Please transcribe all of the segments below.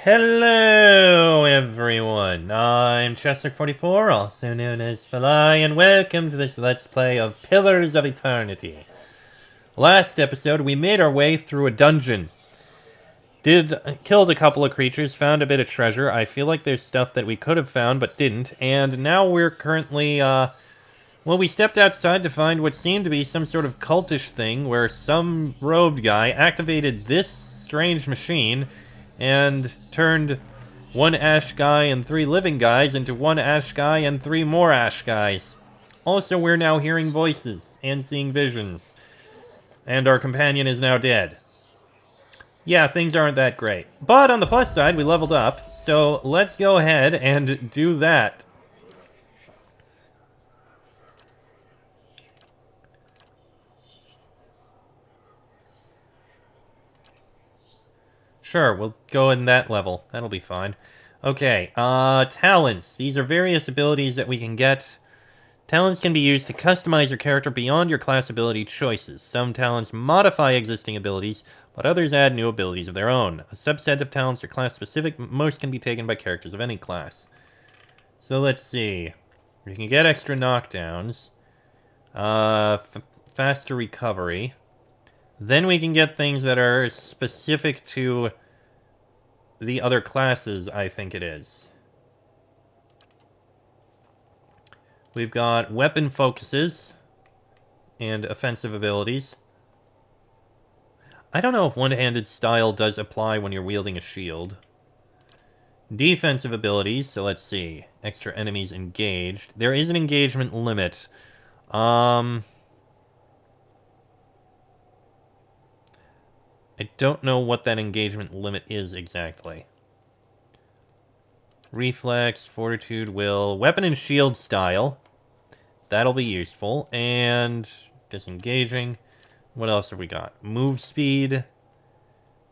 Hello, everyone. I'm Chester44, also known as Falai, and welcome to this Let's Play of Pillars of Eternity. Last episode, we made our way through a dungeon. Killed a couple of creatures, found a bit of treasure. I feel like there's stuff that we could have found but didn't, and now we're currently, well, we stepped outside to find what seemed to be some sort of cultish thing where some robed guy activated this strange machine and turned one ash guy and 3 living guys into one ash guy and 3 more ash guys. Also, we're now hearing voices and seeing visions. And our companion is now dead. Yeah, things aren't that great. But on the plus side, we leveled up, so let's go ahead and do that. Sure, we'll go in that level. That'll be fine. Okay, talents. These are various abilities that we can get. Talents can be used to customize your character beyond your class ability choices. Some talents modify existing abilities, but others add new abilities of their own. A subset of talents are class-specific, most can be taken by characters of any class. So let's see. We can get extra knockdowns. Faster recovery. Then we can get things that are specific to the other classes, I think it is. We've got weapon focuses and offensive abilities. I don't know if one-handed style does apply when you're wielding a shield. Defensive abilities, so let's see. Extra enemies engaged. There is an engagement limit. I don't know what that engagement limit is exactly. Reflex, fortitude, will, weapon and shield style. That'll be useful. And disengaging. What else have we got? Move speed.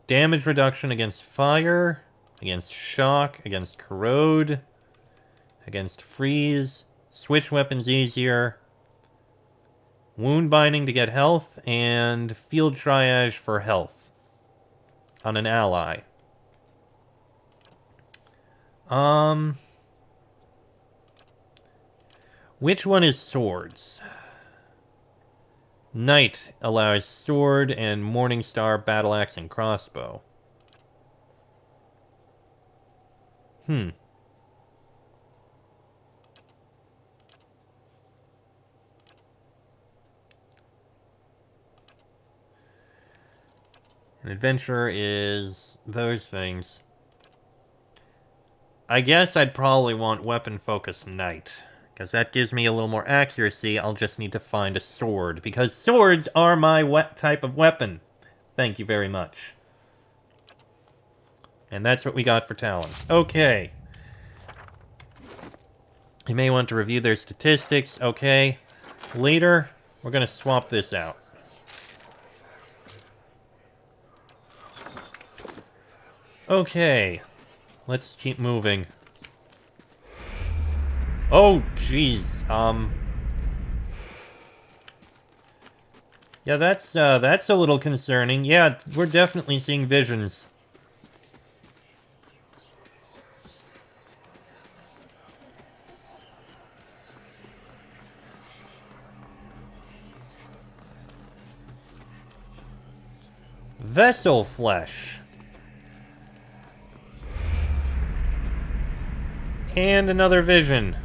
Damage reduction against fire. Against shock. Against corrode. Against freeze. Switch weapons easier. Wound binding to get health. And field triage for health on an ally. Which one is swords? Knight allows sword and Morningstar, battle axe, and crossbow. An adventurer is those things. I guess I'd probably want weapon focus knight, because that gives me a little more accuracy. I'll just need to find a sword, because swords are my type of weapon. Thank you very much. And that's what we got for talents. Okay. You may want to review their statistics. Okay. Later, we're going to swap this out. Okay. Let's keep moving. Oh, jeez. Yeah, that's a little concerning. Yeah, we're definitely seeing visions. Vessel flesh. And another vision.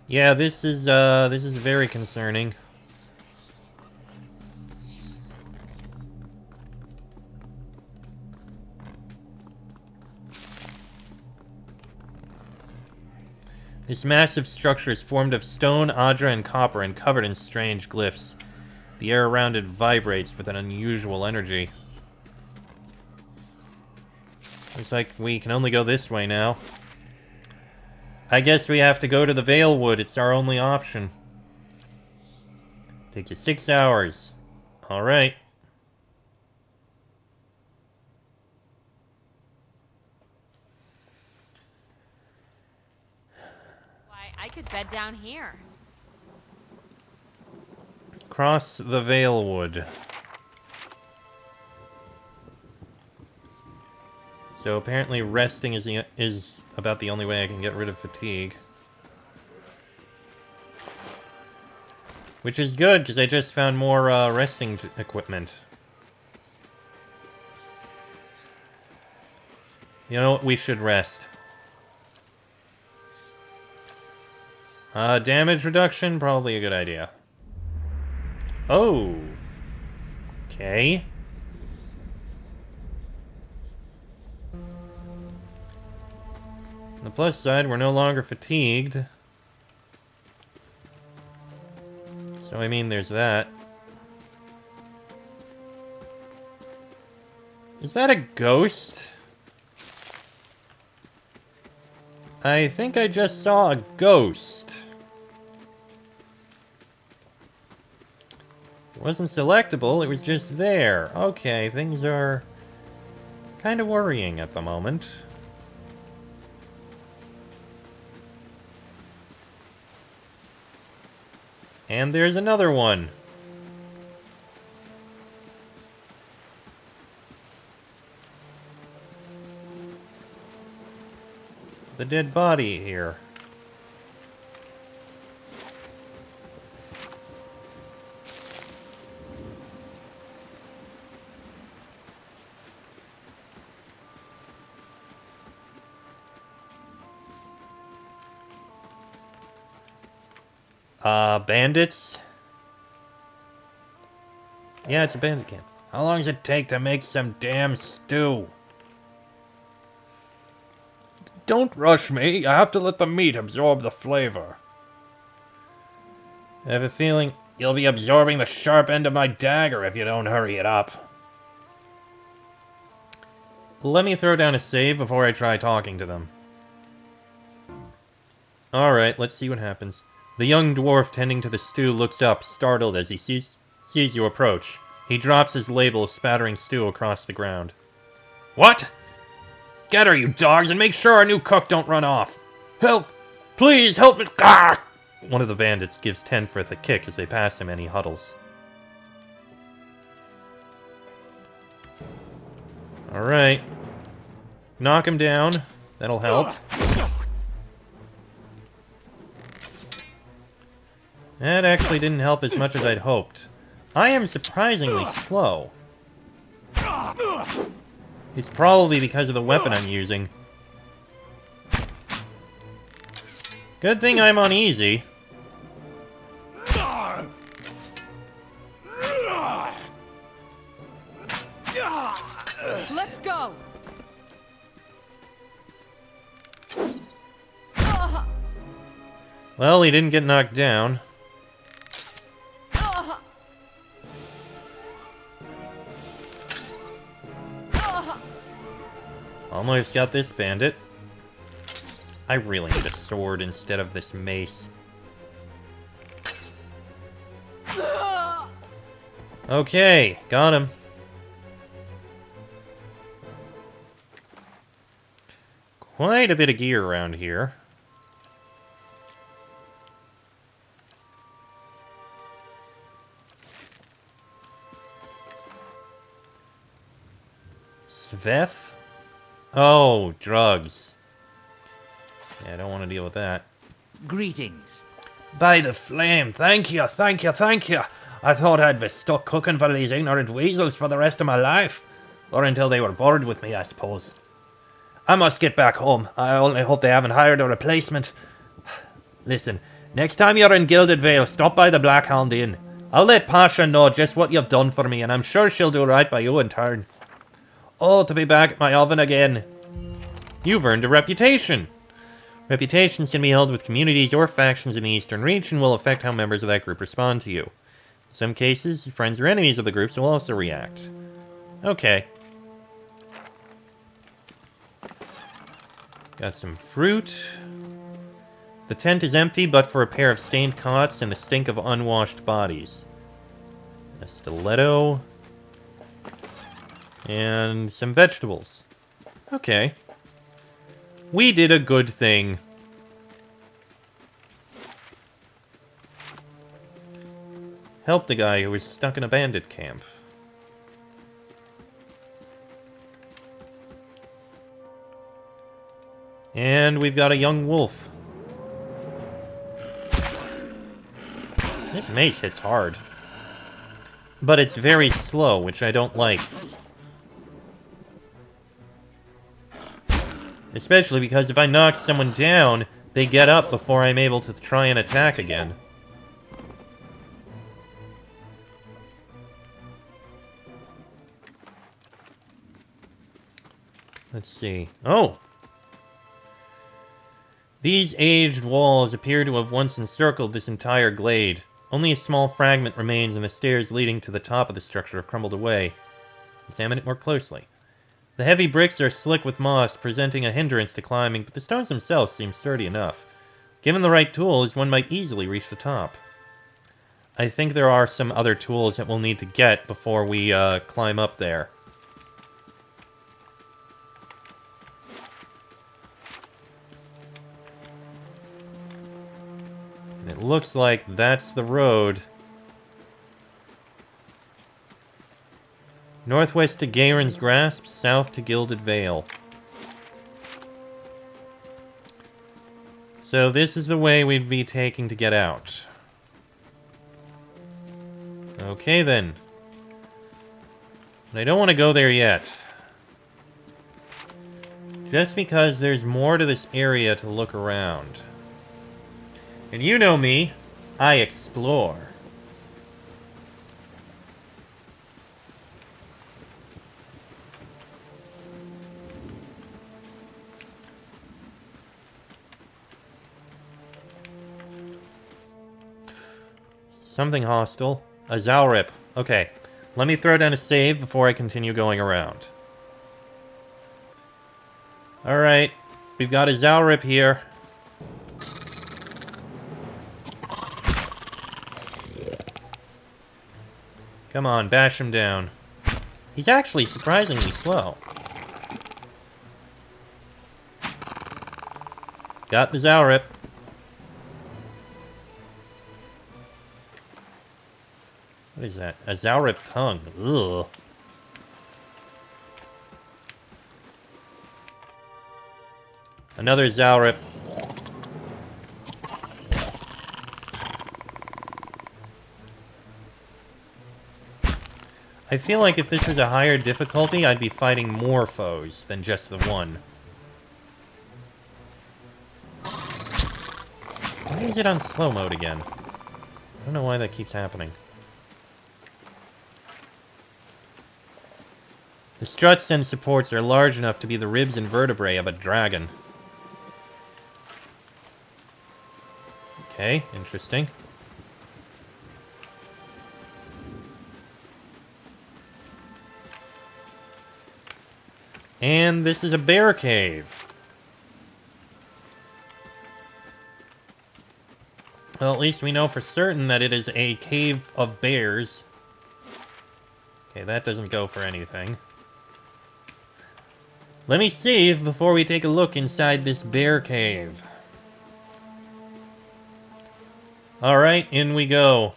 Yeah, this is very concerning. This massive structure is formed of stone, adra, and copper and covered in strange glyphs. The air around it vibrates with an unusual energy. Looks like we can only go this way now. I guess we have to go to the Valewood. It's our only option. Takes you 6 hours. Alright. Why, I could bed down here. across the Valewood. So apparently resting is about the only way I can get rid of fatigue. Which is good, because I just found more resting equipment. You know what? We should rest. Damage reduction? Probably a good idea. Oh. Okay. On the plus side, we're no longer fatigued. So, I mean, there's that. Is that a ghost? I think I just saw a ghost. It wasn't selectable, it was just there. Okay, things are kind of worrying at the moment. And there's another one. The dead body here. Bandits? Yeah, it's a bandit camp. How long does it take to make some damn stew? Don't rush me. I have to let the meat absorb the flavor. I have a feeling you'll be absorbing the sharp end of my dagger if you don't hurry it up. Let me throw down a save before I try talking to them. Alright, let's see what happens. The young dwarf tending to the stew looks up, startled as he sees you approach. He drops his label, spattering stew across the ground. What? Get her, you dogs, and make sure our new cook don't run off. Help! Please, help me! Ah! One of the bandits gives Tenforth a kick as they pass him and he huddles. Alright. Knock him down. That'll help. That actually didn't help as much as I'd hoped. I am surprisingly slow. It's probably because of the weapon I'm using. Good thing I'm on easy. Let's go! Well, he didn't get knocked down. Almost got this bandit. I really need a sword instead of this mace. Okay, got him. Quite a bit of gear around here. Sveth? Oh, drugs. Yeah, I don't want to deal with that. Greetings. By the flame, thank you, thank you, thank you. I thought I'd be stuck cooking for these ignorant weasels for the rest of my life. Or until they were bored with me, I suppose. I must get back home. I only hope they haven't hired a replacement. Listen, next time you're in Gilded Vale, stop by the Black Hound Inn. I'll let Pasha know just what you've done for me, and I'm sure she'll do right by you in turn. Oh, to be back at my oven again. You've earned a reputation. Reputations can be held with communities or factions in the Eastern Reach and will affect how members of that group respond to you. In some cases, friends or enemies of the groups will also react. Okay. Got some fruit. The tent is empty, but for a pair of stained cots and the stink of unwashed bodies. A stiletto. And some vegetables. Okay. We did a good thing. help the guy who was stuck in a bandit camp. And we've got a young wolf. This mace hits hard. But it's very slow, which I don't like. Especially because if I knock someone down, they get up before I'm able to try and attack again. Let's see. Oh! These aged walls appear to have once encircled this entire glade. Only a small fragment remains, and the stairs leading to the top of the structure have crumbled away. Examine it more closely. The heavy bricks are slick with moss, presenting a hindrance to climbing, but the stones themselves seem sturdy enough. Given the right tools, one might easily reach the top. I think there are some other tools that we'll need to get before we climb up there. And it looks like that's the road. Northwest to Gairen's Grasp, south to Gilded Vale. So this is the way we'd be taking to get out. Okay then. But I don't want to go there yet. Just because there's more to this area to look around. And you know me, I explore. Something hostile. A Zalrip. Okay. Let me throw down a save before I continue going around. Alright. We've got a Zalrip here. Come on, bash him down. He's actually surprisingly slow. Got the Zalrip. What is that? A Zalrip tongue. Ugh. Another Zalrip. I feel like if this was a higher difficulty, I'd be fighting more foes than just the one. Why is it on slow mode again? I don't know why that keeps happening. The struts and supports are large enough to be the ribs and vertebrae of a dragon. Okay, interesting. And this is a bear cave. Well, at least we know for certain that it is a cave of bears. Okay, that doesn't go for anything. Let me save before we take a look inside this bear cave. Alright, in we go.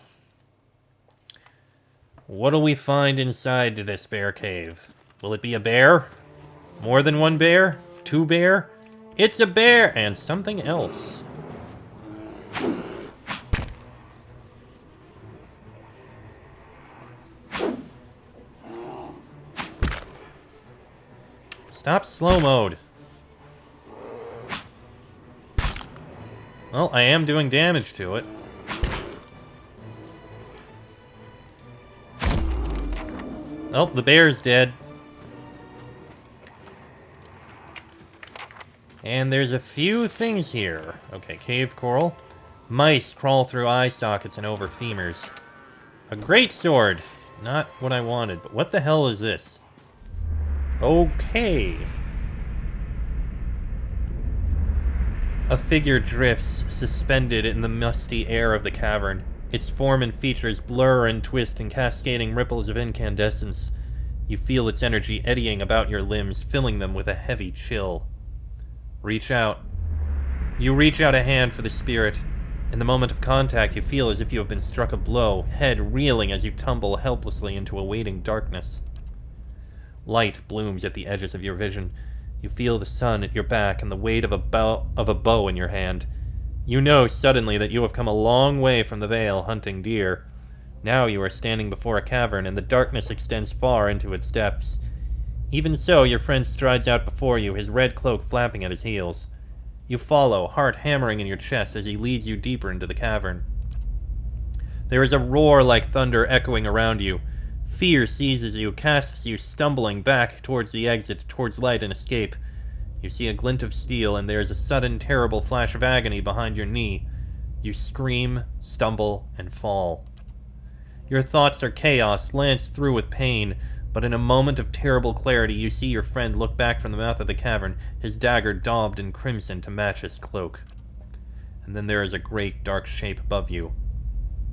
What'll we find inside this bear cave? Will it be a bear? More than one bear? Two bear? It's a bear! And something else. Stop slow mode. Well, I am doing damage to it. Oh, the bear's dead. And there's a few things here. Okay, cave coral. Mice crawl through eye sockets and over femurs. A great sword. Not what I wanted, but what the hell is this? Okay. A figure drifts, suspended in the musty air of the cavern. Its form and features blur and twist in cascading ripples of incandescence. You feel its energy eddying about your limbs, filling them with a heavy chill. Reach out. You reach out a hand for the spirit. In the moment of contact, you feel as if you have been struck a blow, head reeling as you tumble helplessly into a waiting darkness. Light blooms at the edges of your vision. You feel the sun at your back and the weight of a bow in your hand. You know suddenly that you have come a long way from the vale hunting deer. Now you are standing before a cavern, and the darkness extends far into its depths. Even so, your friend strides out before you, his red cloak flapping at his heels. You follow, heart hammering in your chest as he leads you deeper into the cavern. There is a roar like thunder echoing around you. Fear seizes you, casts you stumbling back towards the exit, towards light and escape. You see a glint of steel, and there is a sudden, terrible flash of agony behind your knee. You scream, stumble, and fall. Your thoughts are chaos, lanced through with pain, but in a moment of terrible clarity you see your friend look back from the mouth of the cavern, his dagger daubed in crimson to match his cloak. And then there is a great dark shape above you.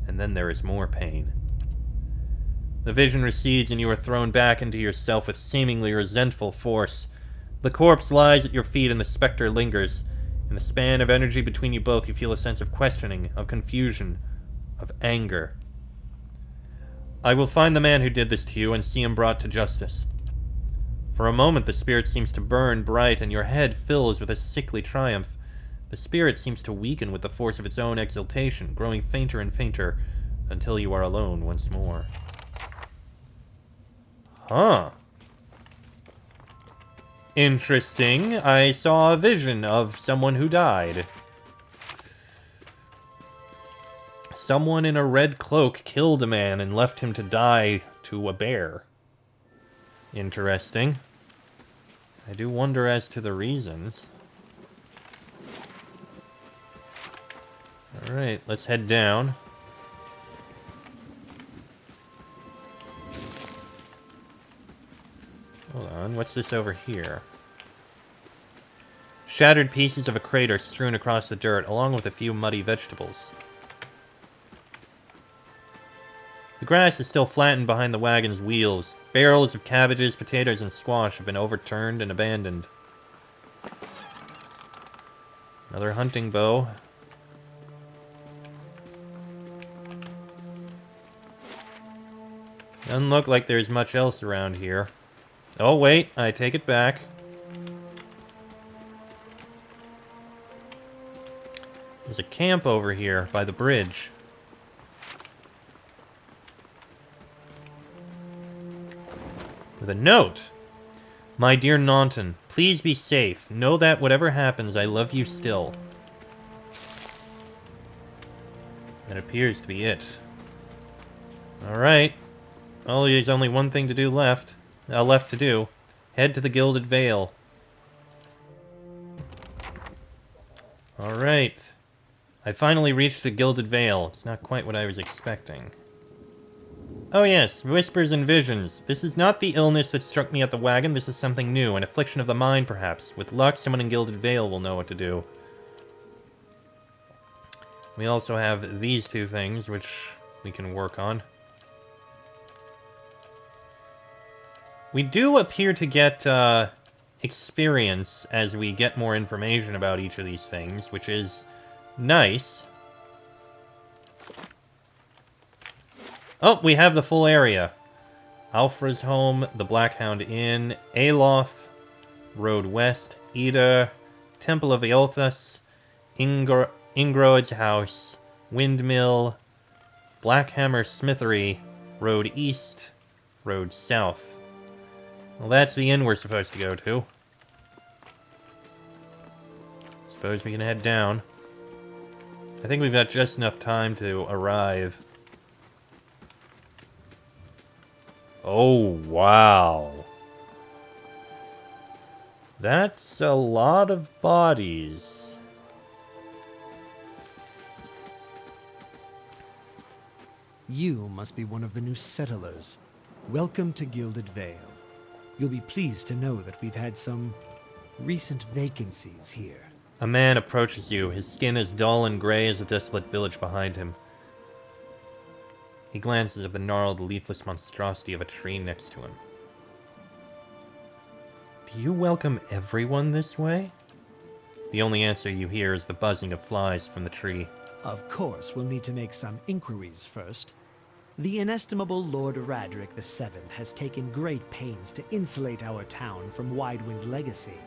And then there is more pain. The vision recedes and you are thrown back into yourself with seemingly resentful force. The corpse lies at your feet and the specter lingers. In the span of energy between you both, you feel a sense of questioning, of confusion, of anger. I will find the man who did this to you and see him brought to justice. For a moment the spirit seems to burn bright and your head fills with a sickly triumph. The spirit seems to weaken with the force of its own exultation, growing fainter and fainter until you are alone once more. Huh. Interesting. I saw a vision of someone who died. Someone in a red cloak killed a man and left him to die to a bear. Interesting. I do wonder as to the reasons. Alright, let's head down. Hold on, what's this over here? Shattered pieces of a crater strewn across the dirt, along with a few muddy vegetables. The grass is still flattened behind the wagon's wheels. Barrels of cabbages, potatoes, and squash have been overturned and abandoned. Another hunting bow. Doesn't look like there's much else around here. Oh, wait, I take it back. There's a camp over here by the bridge. With a note. My dear Naunton, please be safe. Know that whatever happens, I love you still. That appears to be it. Alright. Well, there's only one thing to do left. Left to do. Head to the Gilded Vale. Alright. I finally reached the Gilded Vale. It's not quite what I was expecting. Oh yes, whispers and visions. This is not the illness that struck me at the wagon, this is something new, an affliction of the mind perhaps. With luck, someone in Gilded Vale will know what to do. We also have these two things, which we can work on. We do appear to get experience as we get more information about each of these things, which is nice. Oh, we have the full area. Alfra's home, the Blackhound Inn, Aloth, Road West, Ida, Temple of Eothas, Ingrod's house, Windmill, Blackhammer Smithery, Road East, Road South. Well, that's the inn we're supposed to go to. Suppose we can head down. I think we've got just enough time to arrive. Oh, wow. That's a lot of bodies. You must be one of the new settlers. Welcome to Gilded Vale. You'll be pleased to know that we've had some recent vacancies here. A man approaches you, his skin as dull and gray as the desolate village behind him. He glances at the gnarled, leafless monstrosity of a tree next to him. Do you welcome everyone this way? The only answer you hear is the buzzing of flies from the tree. Of course, we'll need to make some inquiries first. The inestimable Lord Radric VII has taken great pains to insulate our town from Widewind's legacy.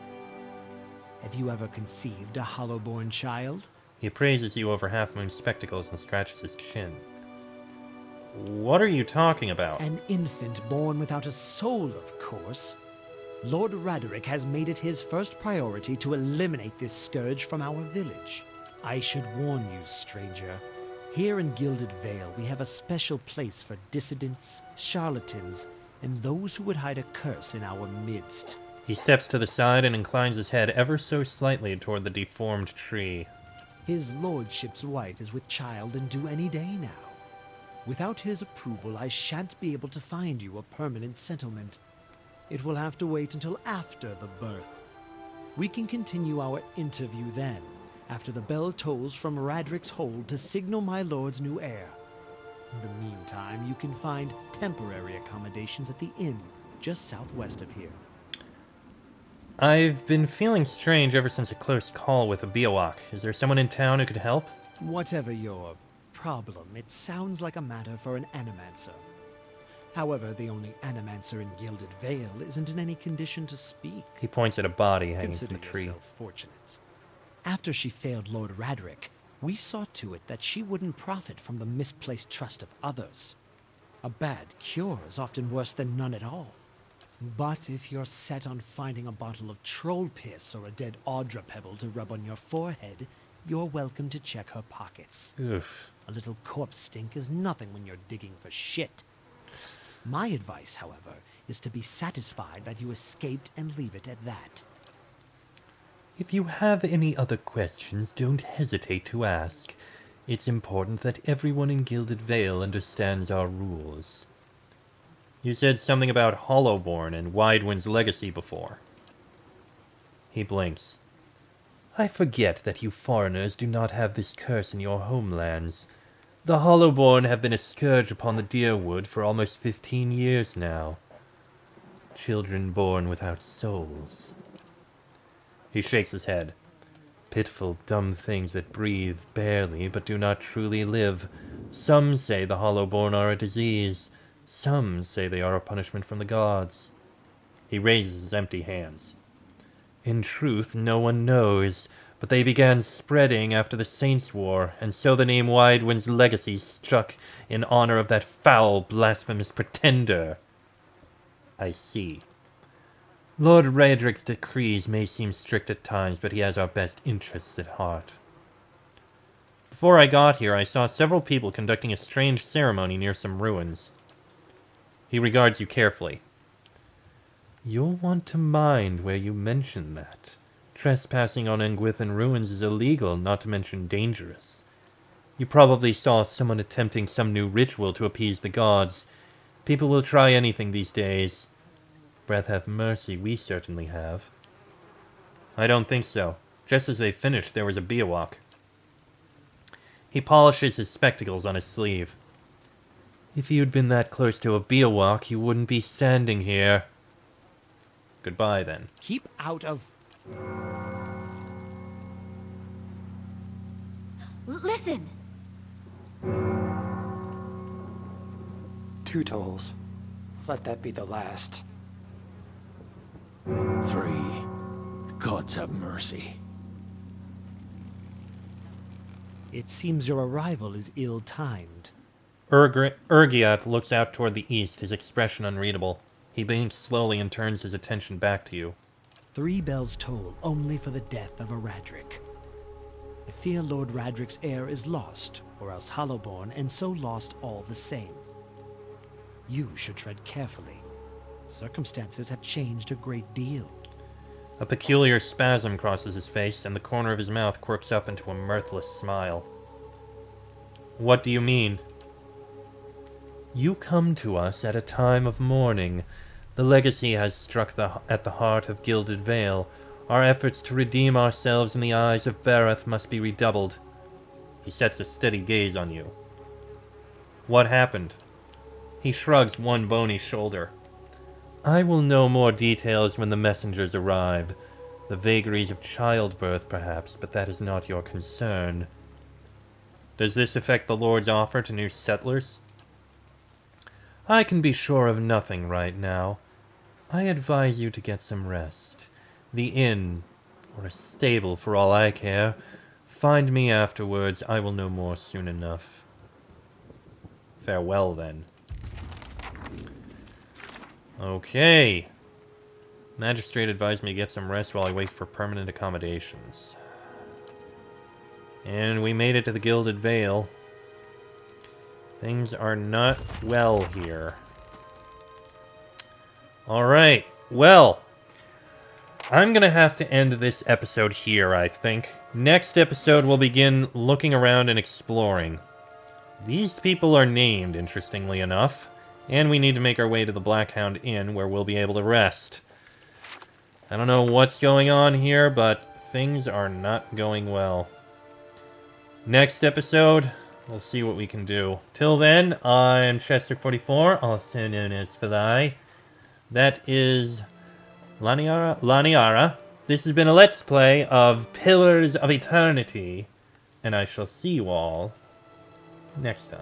Have you ever conceived a Hollowborn child? He praises you over Half Moon's spectacles and scratches his chin. What are you talking about? An infant born without a soul, of course. Lord Radric has made it his first priority to eliminate this scourge from our village. I should warn you, stranger. Here in Gilded Vale, we have a special place for dissidents, charlatans, and those who would hide a curse in our midst. He steps to the side and inclines his head ever so slightly toward the deformed tree. His lordship's wife is with child and due any day now. Without his approval, I shan't be able to find you a permanent settlement. It will have to wait until after the birth. We can continue our interview then, after the bell tolls from Radric's hold to signal my lord's new heir. In the meantime, you can find temporary accommodations at the inn, just southwest of here. I've been feeling strange ever since a close call with a Biowak. Is there someone in town who could help? Whatever your problem, it sounds like a matter for an animancer. However, the only animancer in Gilded Vale isn't in any condition to speak. He points at a body hanging Consider from the tree. yourself fortunate. After she failed Lord Radric, we saw to it that she wouldn't profit from the misplaced trust of others. A bad cure is often worse than none at all. But if you're set on finding a bottle of troll piss or a dead Audra pebble to rub on your forehead, you're welcome to check her pockets. Oof. A little corpse stink is nothing when you're digging for shit. My advice, however, is to be satisfied that you escaped and leave it at that. If you have any other questions, don't hesitate to ask. It's important that everyone in Gilded Vale understands our rules. You said something about Hollowborn and Widewind's legacy before. He blinks. I forget that you foreigners do not have this curse in your homelands. The Hollowborn have been a scourge upon the Deerwood for almost 15 years now. Children born without souls. He shakes his head. Pitiful, dumb things that breathe barely but do not truly live. Some say the Hollowborn are a disease. Some say they are a punishment from the gods. He raises his empty hands. In truth, no one knows, but they began spreading after the Saints' War, and so the name Widewind's legacy struck in honor of that foul, blasphemous pretender. I see. Lord Radric's decrees may seem strict at times, but he has our best interests at heart. Before I got here, I saw several people conducting a strange ceremony near some ruins. He regards you carefully. You'll want to mind where you mention that. Trespassing on Engwithan ruins is illegal, not to mention dangerous. You probably saw someone attempting some new ritual to appease the gods. People will try anything these days. Breath have mercy, we certainly have. I don't think so. Just as they finished, there was a Biowak. He polishes his spectacles on his sleeve. If you'd been that close to a Biowak, you wouldn't be standing here. Goodbye, then. Keep out of... Listen! 2 tolls. Let that be the last. 3. Gods have mercy. It seems your arrival is ill-timed. Urgiat looks out toward the east, his expression unreadable. He blinks slowly and turns his attention back to you. 3 bells toll only for the death of a Radric. I fear Lord Radric's heir is lost, or else Hollowborn, and so lost all the same. You should tread carefully. Circumstances have changed a great deal. A peculiar spasm crosses his face, and the corner of his mouth quirks up into a mirthless smile. What do you mean? You come to us at a time of mourning. The legacy has struck at the heart of Gilded Vale. Our efforts to redeem ourselves in the eyes of Bareth must be redoubled. He sets a steady gaze on you. What happened? He shrugs one bony shoulder. I will know more details when the messengers arrive. The vagaries of childbirth, perhaps, but that is not your concern. Does this affect the Lord's offer to new settlers? I can be sure of nothing right now. I advise you to get some rest. The inn, or a stable for all I care. Find me afterwards. I will know more soon enough. Farewell, then. Okay. Magistrate advised me to get some rest while I wait for permanent accommodations. And we made it to the Gilded Vale. Things are not well here. Alright, well, I'm gonna have to end this episode here, I think. Next episode, we'll begin looking around and exploring. These people are named, interestingly enough, and we need to make our way to the Blackhound Inn, where we'll be able to rest. I don't know what's going on here, but things are not going well. Next episode, we'll see what we can do. Till then, I'm Chester44, also known as Phalai. That is Laniara. This has been a Let's Play of Pillars of Eternity, and I shall see you all next time.